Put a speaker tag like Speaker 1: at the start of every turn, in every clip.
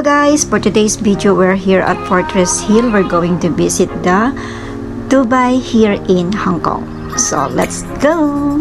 Speaker 1: Hello guys, for today's video we're here at Fortress Hill. We're going to visit the Dubai here in Hong Kong. So let's go!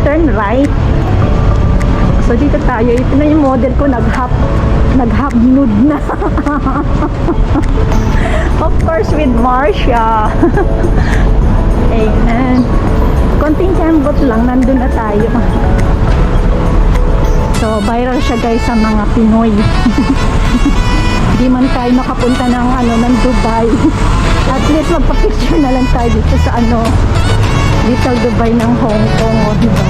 Speaker 1: Turn right. So dito tayo. Ito na yung model ko, nag-half nude na. Of course with Marsha. Ayan. Konting kembot lang, nandun na tayo. So viral siya guys sa mga Pinoy. Hindi man tayo makapunta ng Dubai. At least magpa-picture na lang tayo dito sa Little Dubai ng Hong Kong, diba?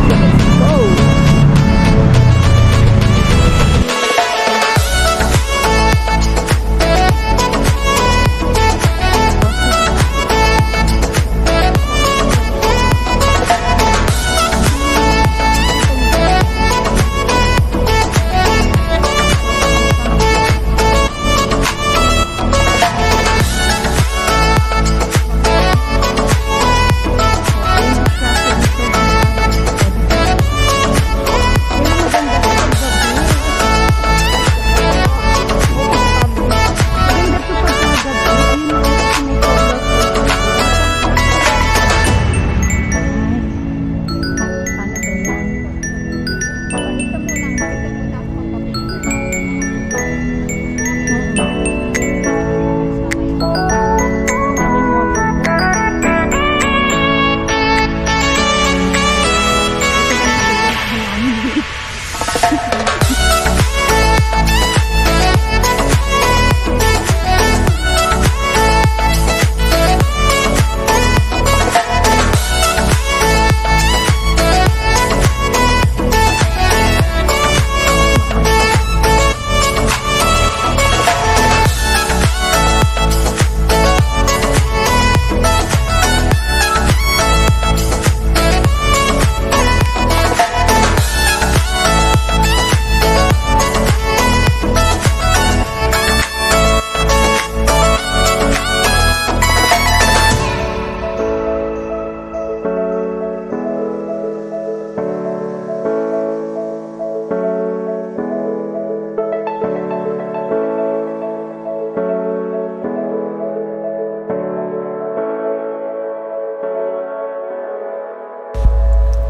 Speaker 1: So, let's go!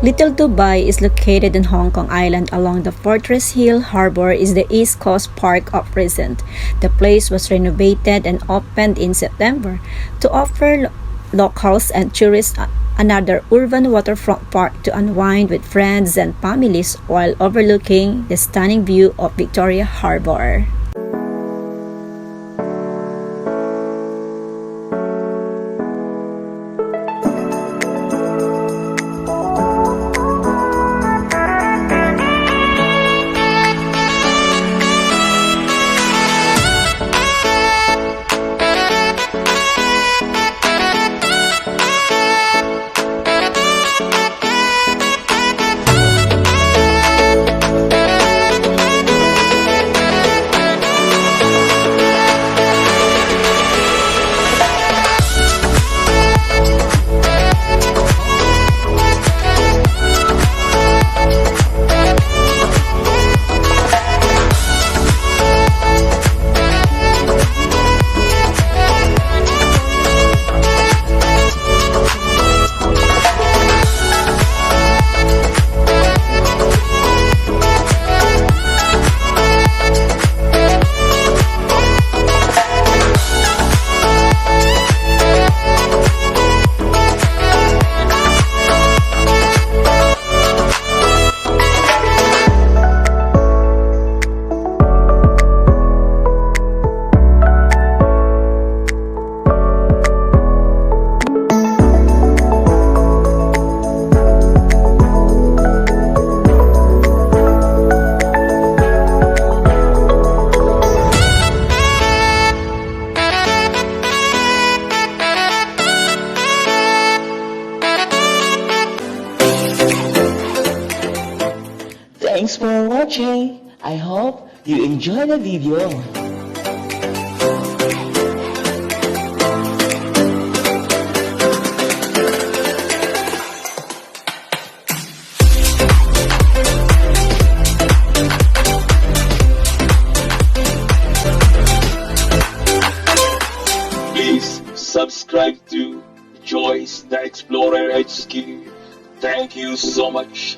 Speaker 2: Little Dubai is located in Hong Kong Island along the Fortress Hill Harbor is the East Coast Park of Present. The place was renovated and opened in September to offer locals and tourists another urban waterfront park to unwind with friends and families while overlooking the stunning view of Victoria Harbor.
Speaker 3: Thanks for watching. I hope you enjoy the video.
Speaker 4: Please subscribe to JOYCE the Explorer Hk. Thank you so much.